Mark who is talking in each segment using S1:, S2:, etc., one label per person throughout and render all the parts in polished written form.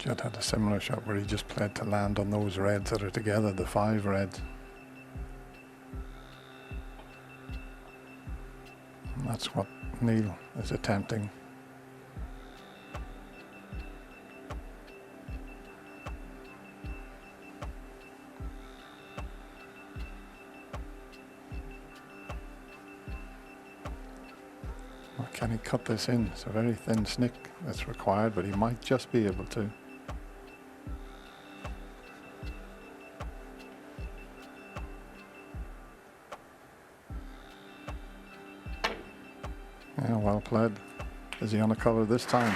S1: Judd had a similar shot where he just played to land on those reds that are together, the 5 reds. And that's what Neil is attempting. Well, can he cut this in? It's a very thin snick that's required, but he might just be able to. Yeah, well played. Is he on a colour this time?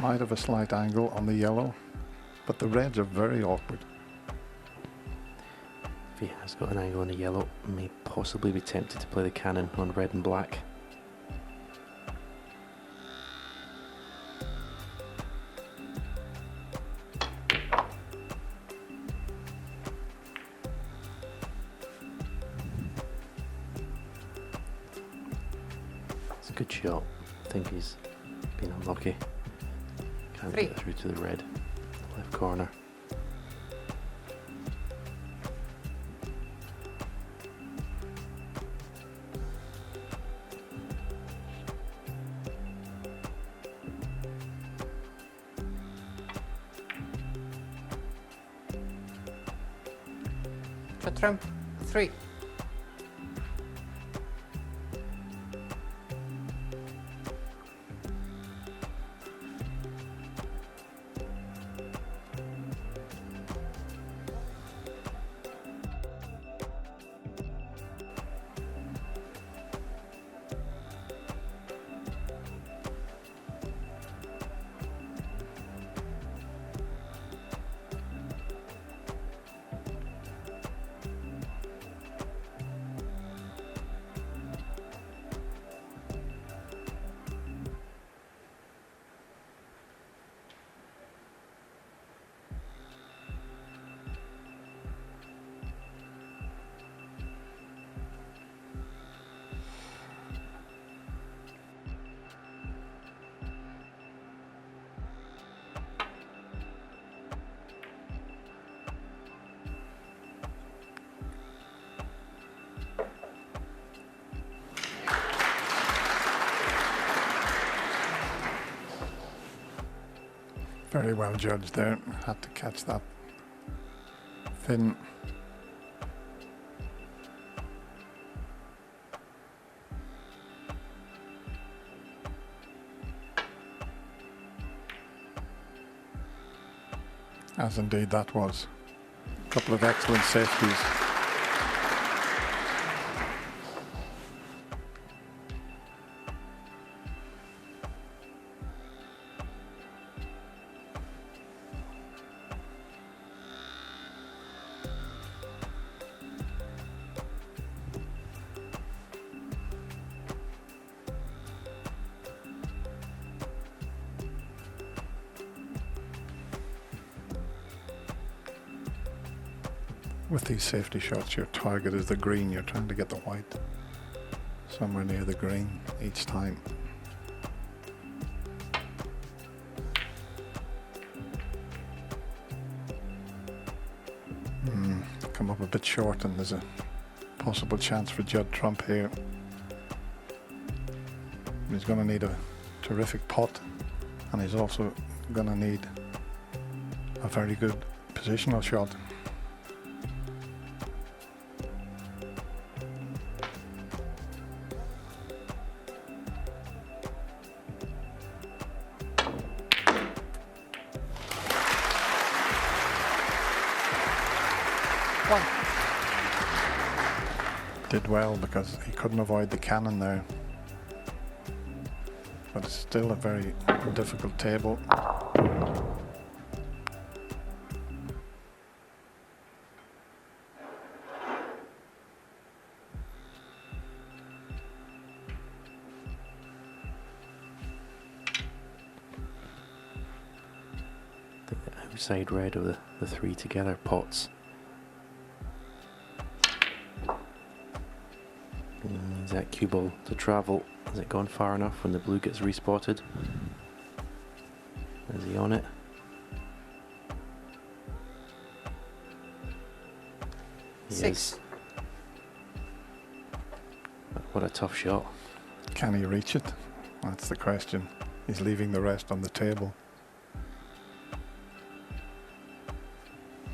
S1: Might have a slight angle on the yellow, but the reds are very awkward.
S2: If he has got an angle on the yellow, may possibly be tempted to play the cannon on red and black. It's a good shot. I think he's been unlucky. Can't get through to the red left corner.
S3: Trump 3.
S1: Very well judged there. Had to catch that thin. As indeed that was. A couple of excellent safeties. With these safety shots, your target is the green. You're trying to get the white somewhere near the green each time. Come up a bit short, and there's a possible chance for Judd Trump here. He's going to need a terrific pot, and he's also going to need a very good positional shot. Did well because he couldn't avoid the cannon there, but it's still a very difficult table.
S2: The outside red of the 3 together pots. Needs that cue ball to travel Has it gone far enough when the blue gets respotted? Is he on it? He
S3: 6.
S2: is. What a tough shot.
S1: Can he reach it? That's the question. He's leaving the rest on the table.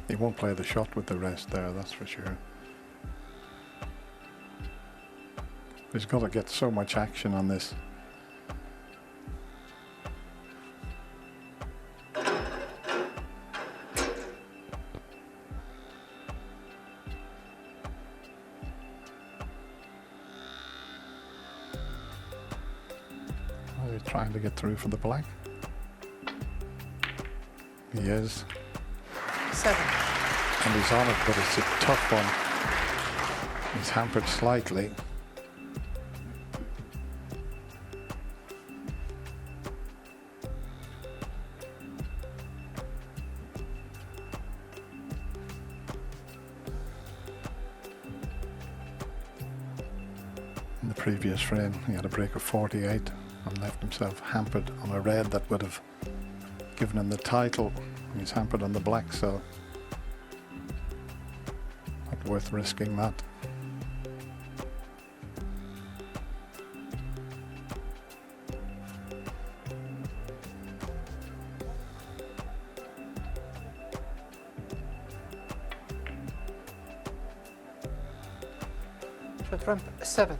S1: He won't play the shot with the rest there, that's for sure. He's got to get so much action on this. Are they trying to get through for the black? He is.
S3: 7.
S1: And he's on it, but it's a tough one. He's hampered slightly. In the previous frame, he had a break of 48 and left himself hampered on a red that would have given him the title. He's hampered on the black, so not worth risking that.
S3: Shot ramp 7.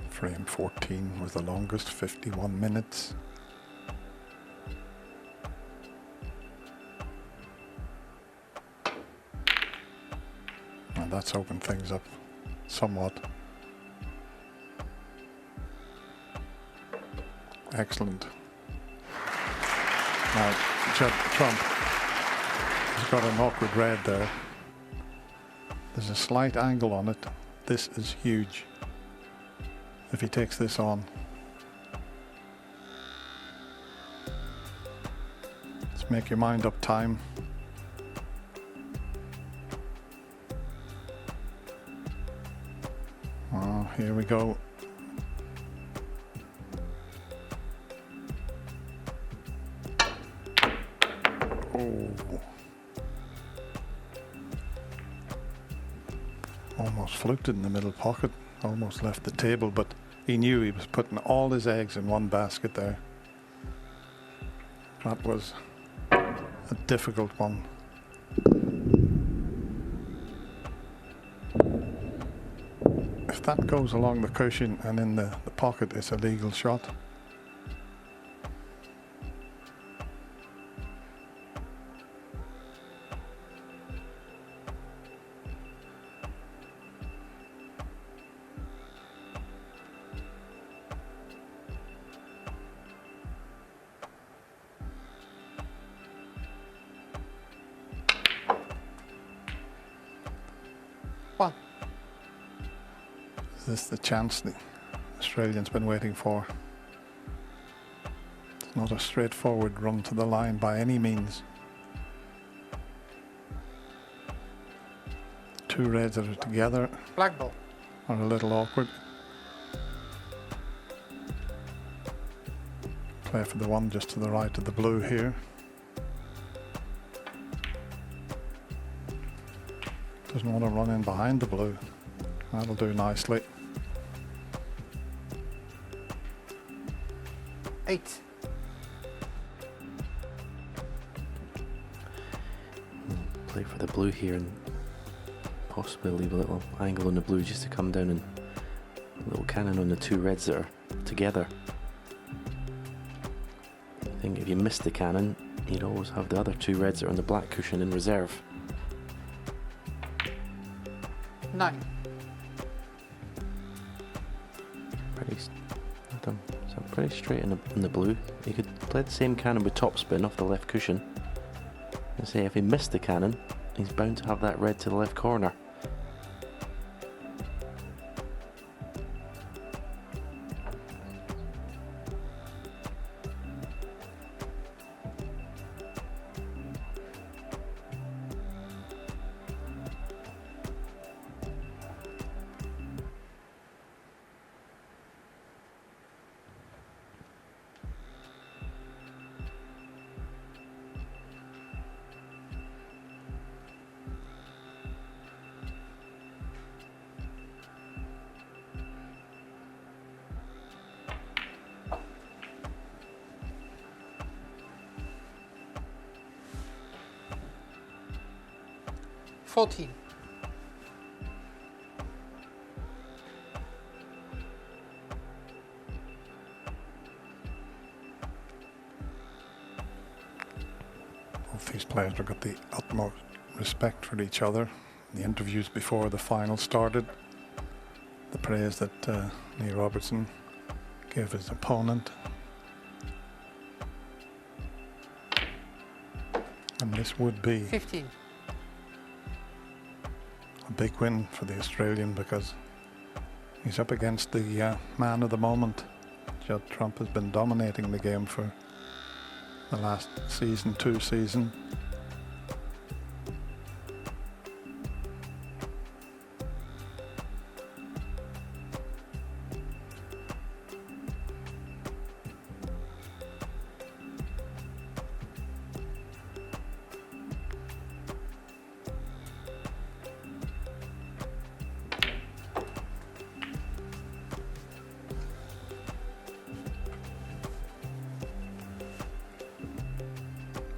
S1: Frame 14 was the longest, 51 minutes. And that's opened things up somewhat. Excellent. Now, Judd Trump has got an awkward red there. There's a slight angle on it. This is huge. If he takes this on. Let's make your mind up time. Oh, here we go. Oh. Almost fluked it in the middle pocket. Almost left the table, but he knew he was putting all his eggs in one basket there. That was a difficult one. If that goes along the cushion and in the pocket, it's a legal shot. Is this the chance the Australian's been waiting for? It's not a straightforward run to the line by any means. Two reds that are together
S3: Black ball.
S1: are a little awkward. Play for the one just to the right of the blue here. Doesn't want to run in behind the blue. That'll do nicely.
S3: 8.
S2: Play for the blue here and possibly leave a little angle on the blue just to come down and little cannon on the two reds that are together. I think if you missed the cannon, you'd always have the other two reds that are on the black cushion in reserve.
S3: 9.
S2: Pretty straight in the blue. You could play the same cannon with topspin off the left cushion. And say if he missed the cannon, he's bound to have that red to the left corner.
S3: Fourteen.
S1: Both these players have got the utmost respect for each other. The interviews before the final started, the praise that Neil Robertson gave his opponent. And this would be
S3: 15.
S1: a big win for the Australian because he's up against the man of the moment. Judd Trump has been dominating the game for the last season, 2 seasons.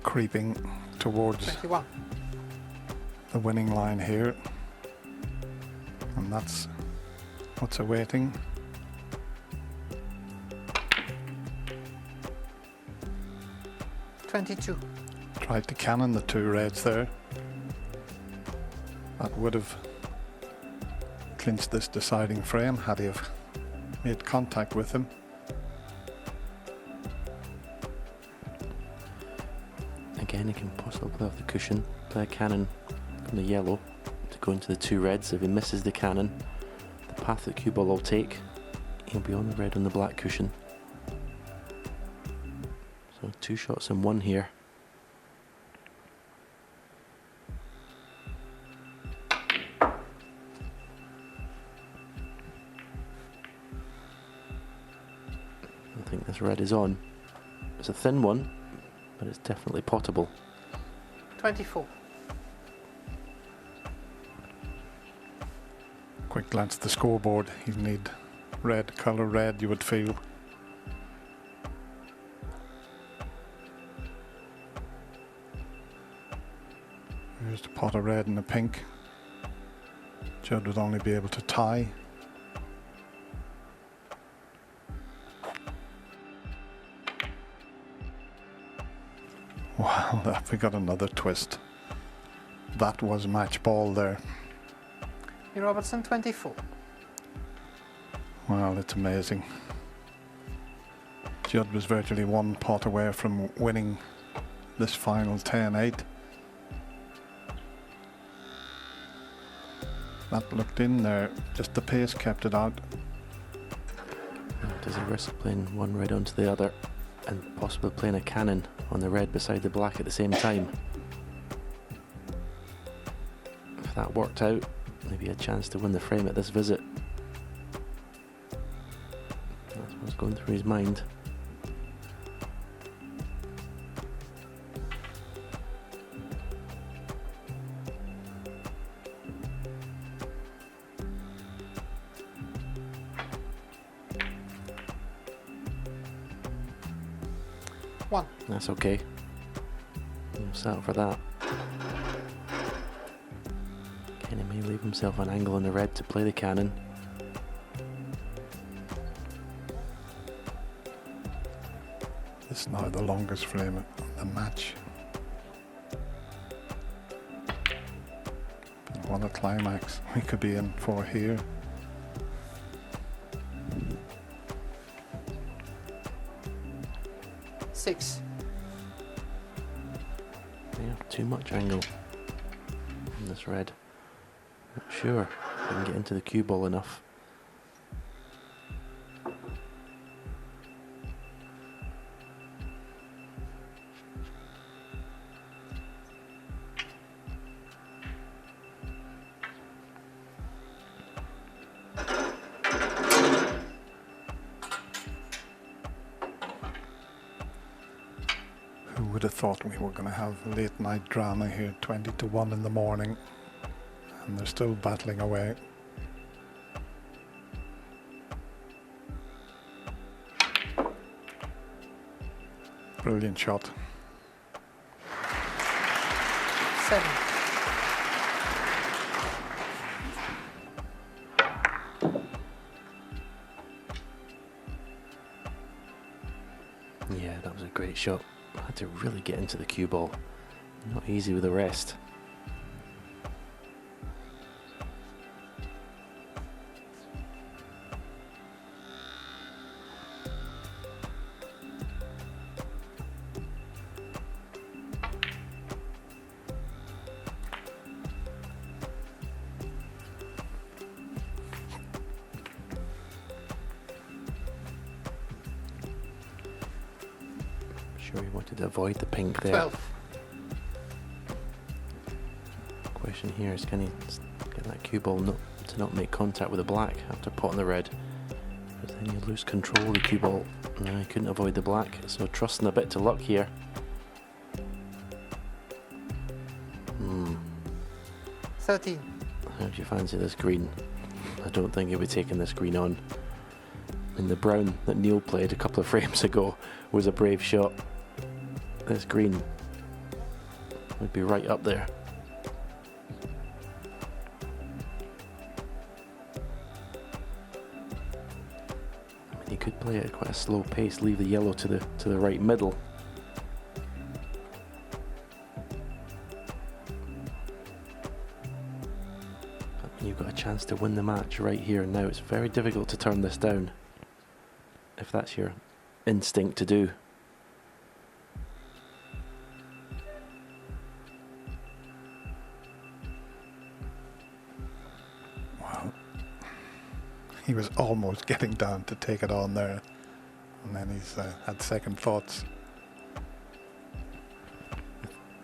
S1: Creeping towards
S3: 21.
S1: the winning line here, and that's what's awaiting.
S3: $22.
S1: Tried to cannon the two reds there. That would have clinched this deciding frame had he have made contact with him.
S2: Again, he can possibly play off the cushion, play a cannon from the yellow to go into the two reds. If he misses the cannon, the path that cue ball will take, he'll be on the red on the black cushion. So 2 shots in 1 here. I think this red is on. It's a thin one, but it's definitely potable.
S3: 24.
S1: Quick glance at the scoreboard. You need red, colour red, you would feel. Here's the pot of red and the pink. Judd would only be able to tie. Wow, we got another twist. That was match ball there.
S3: Robertson, 24.
S1: Wow, it's amazing. Judd was virtually 1 pot away from winning this final 10-8. That looked in there, just the pace kept it out.
S2: Does he risk playing one red onto the other and possibly playing a cannon on the red beside the black at the same time? If that worked out, maybe a chance to win the frame at this visit. That's what's going through his mind. That's okay. We'll settle for that. Kenny may leave himself an angle on the red to play the cannon.
S1: This is now the longest frame of the match. But what a climax we could be in for here.
S3: Six.
S2: Yeah, too much angle in this red. Not sure if I can get into the cue ball enough.
S1: Who would have thought we were going to have late night drama here, 20 to 1 in the morning, and they're still battling away. Brilliant shot.
S3: 7.
S2: Yeah, that was a great shot. I had to really get into the cue ball. Not easy with the rest. Sure he wanted to avoid the pink there.
S3: 12.
S2: Question here is, can he get that cue ball to not make contact with the black after potting the red? But then you lose control of the cue ball. No, he couldn't avoid the black, so trusting a bit to luck here.
S3: 13.
S2: How do you fancy this green? I don't think he'll be taking this green on. I mean, the brown that Neil played a couple of frames ago was a brave shot. This green would be right up there. I mean, he could play it at quite a slow pace, leave the yellow to the right middle. But you've got a chance to win the match right here and now. It's very difficult to turn this down, if that's your instinct to do.
S1: Wow. He was almost getting down to take it on there, and then he's had second thoughts.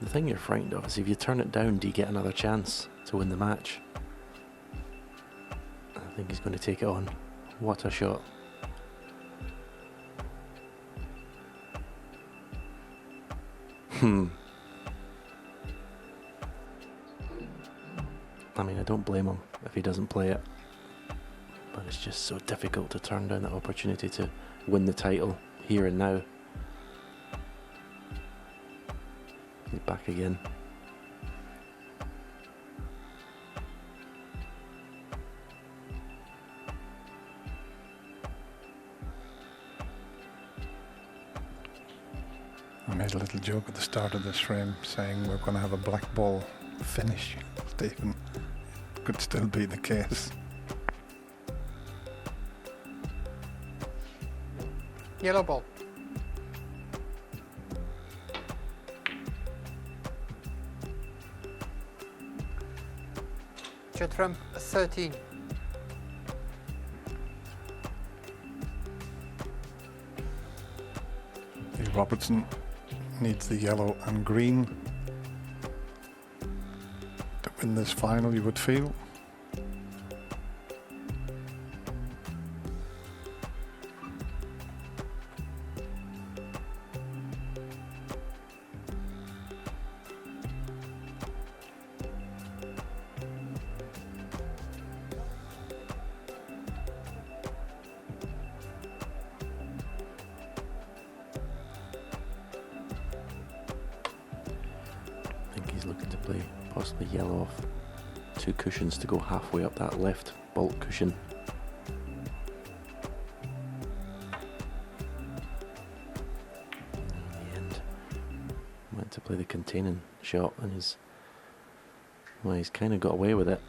S2: The thing you're frightened of is if you turn it down, do you get another chance to win the match? I think he's going to take it on. What a shot. I mean, I don't blame him if he doesn't play it, but it's just so difficult to turn down that opportunity to win the title here and now. He's back again.
S1: I made a little joke at the start of this frame saying we're going to have a black ball finish, Stephen. It could still be the case.
S3: Yellow ball. Jet trump 13.
S1: Robertson needs the yellow and green to win this final, you would feel.
S2: I think he's looking to play possibly yellow off 2 cushions to go halfway up that left bolt cushion. to play the containing shot, and he's kind of got away with it.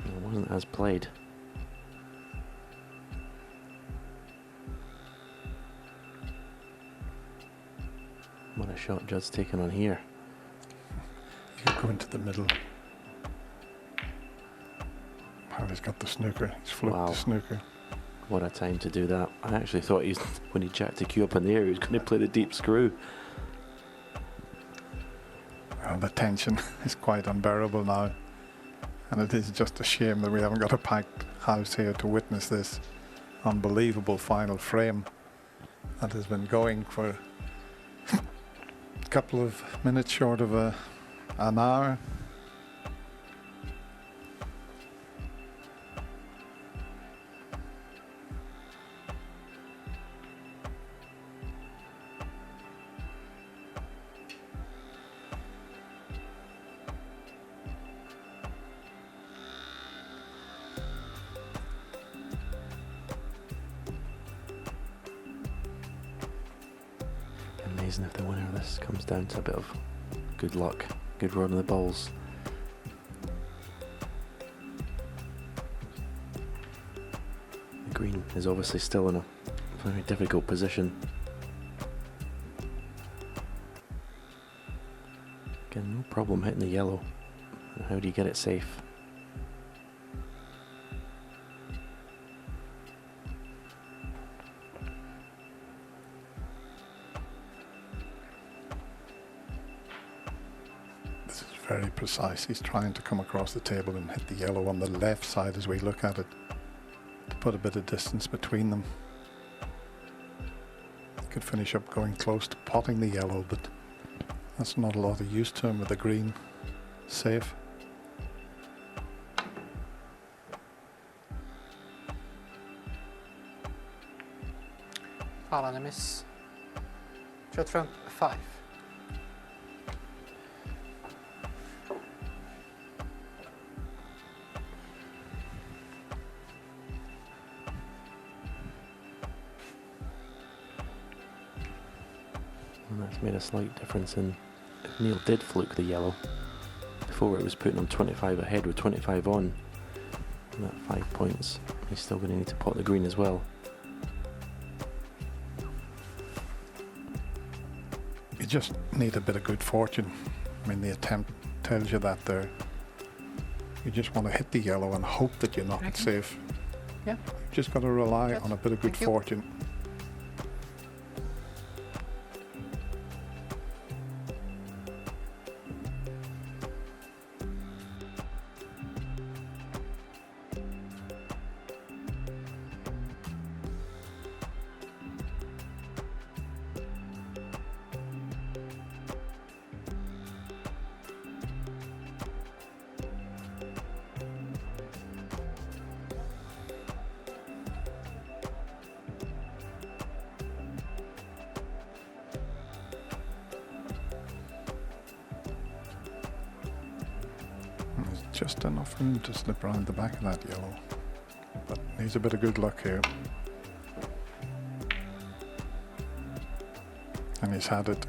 S2: It wasn't as played. What a shot Judd's taken on here.
S1: You could go into the middle. Harry's got the snooker. He's flipped
S2: Wow.
S1: the snooker.
S2: What a time to do that. I actually thought when he jacked the cue up in the air, he was going to play the deep screw.
S1: Well, the tension is quite unbearable now. And it is just a shame that we haven't got a packed house here to witness this unbelievable final frame that has been going for a couple of minutes short of an hour.
S2: Amazing if the winner of this comes down to a bit of good luck, good run of the balls. The green is obviously still in a very difficult position. Again, no problem hitting the yellow. And how do you get it safe?
S1: This is very precise. He's trying to come across the table and hit the yellow on the left side as we look at it, to put a bit of distance between them. He could finish up going close to potting the yellow, but that's not a lot of use to him with the green safe.
S3: Foul and a miss. Shot front 5.
S2: And that's made a slight difference in if Neil did fluke the yellow. Before it was putting him 25 ahead with 25 on. And at 5 points, he's still going to need to pot the green as well.
S1: You just need a bit of good fortune. I mean, the attempt tells you that there. You just want to hit the yellow and hope that you knock it safe.
S3: Yeah.
S1: You've just got to rely
S3: Yes.
S1: on a bit of good
S3: Thank you.
S1: fortune. There's just enough room to slip around the back of that yellow, but needs a bit of good luck here. And he's had it.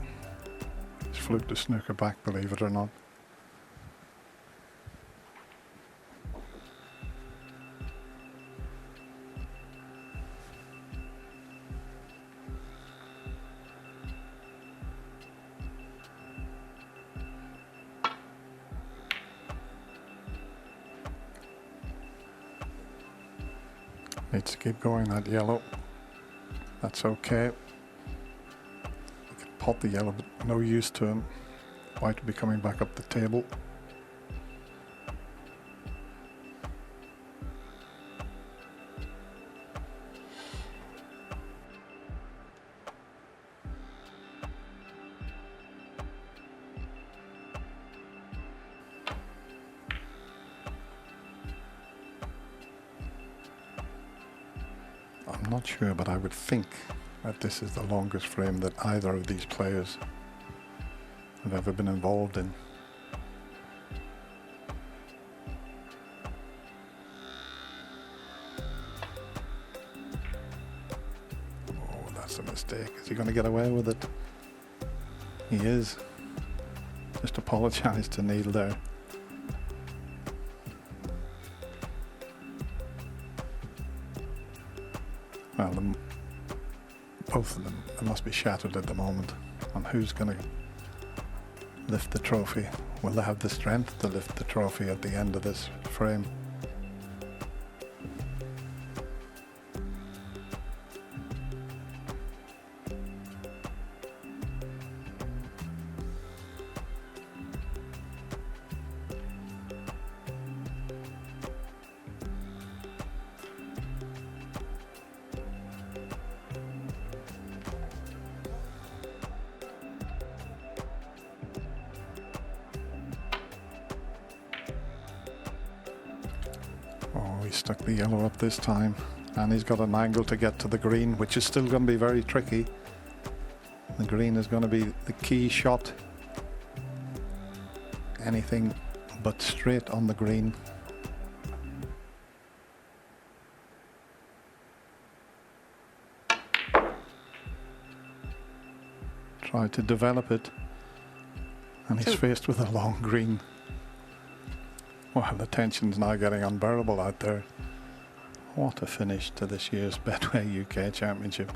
S1: He's fluked the snooker back, believe it or not. Needs to keep going, that yellow. That's okay. He can pot the yellow, but no use to him. White will be coming back up the table. I'm not sure, but I would think that this is the longest frame that either of these players have ever been involved in. Oh, that's a mistake. Is he going to get away with it? He is. Just apologise to Neil there. Well, both of them, they must be shattered at the moment on who's going to lift the trophy. Will they have the strength to lift the trophy at the end of this frame? Oh, he stuck the yellow up this time, and he's got an angle to get to the green, which is still going to be very tricky. The green is going to be the key shot. Anything but straight on the green. Try to develop it, and he's faced with a long green. Well, the tension's now getting unbearable out there. What a finish to this year's Betway UK Championship.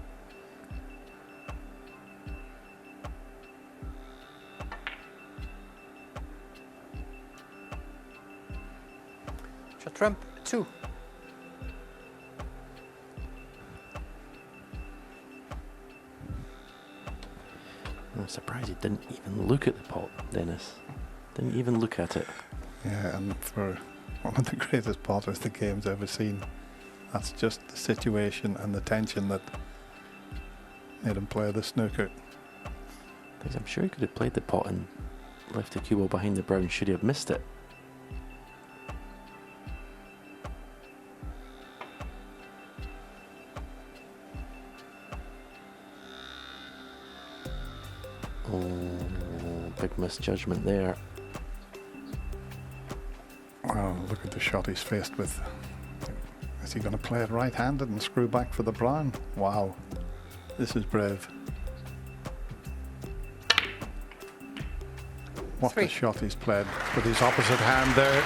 S3: Shot Trump 2.
S2: I'm surprised he didn't even look at the pot, Dennis. Didn't even look at it.
S1: Yeah, and for one of the greatest potters the game's ever seen, that's just the situation and the tension that made him play the snooker.
S2: I'm sure he could have played the pot and left the cue ball behind the brown should he have missed it. Oh, big misjudgment there.
S1: Well, look at the shot he's faced with. Is he going to play it right-handed and screw back for the brown? Wow, this is brave. What
S3: 3.
S1: a shot he's played with his opposite hand there.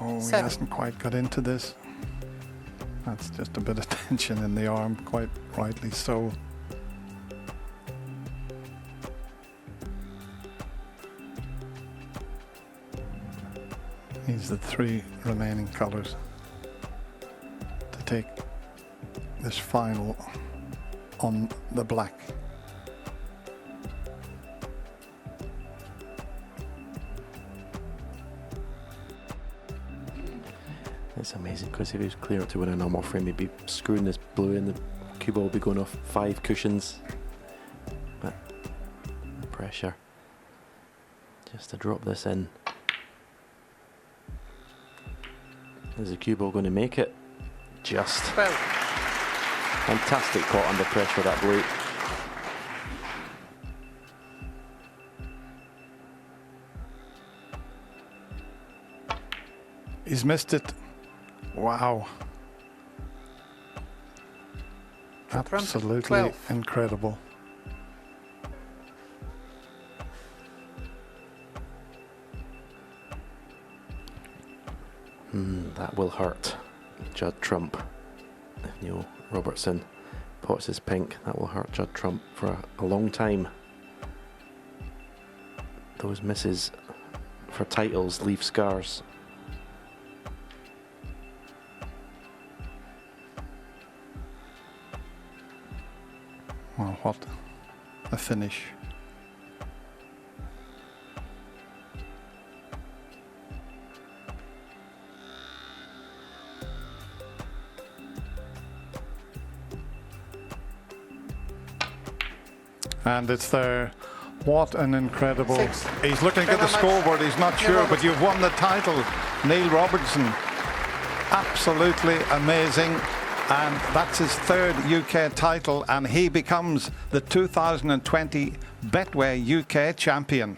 S1: Oh, he
S3: 7.
S1: hasn't quite got into this. That's just a bit of tension in the arm, quite rightly so. These are the 3 remaining colours to take this final on the black.
S2: It's amazing because if he was clear to win a normal frame, he'd be screwing this blue in, the cue ball would be going off 5 cushions. But the pressure just to drop this in. Is the cue ball going to make it? Just.
S3: 12.
S2: Fantastic caught under pressure, that blue.
S1: He's missed it. Wow. Absolutely
S3: 12.
S1: incredible.
S2: That will hurt Judd Trump. If Neil Robertson pots his pink, that will hurt Judd Trump for a long time. Those misses for titles leave scars.
S1: Well, what a finish. And it's there. What an incredible...
S3: 6.
S1: He's looking at the scoreboard, he's not sure, but you've won the title, Neil Robertson. Absolutely amazing. And that's his 3rd UK title, and he becomes the 2020 Betway UK champion.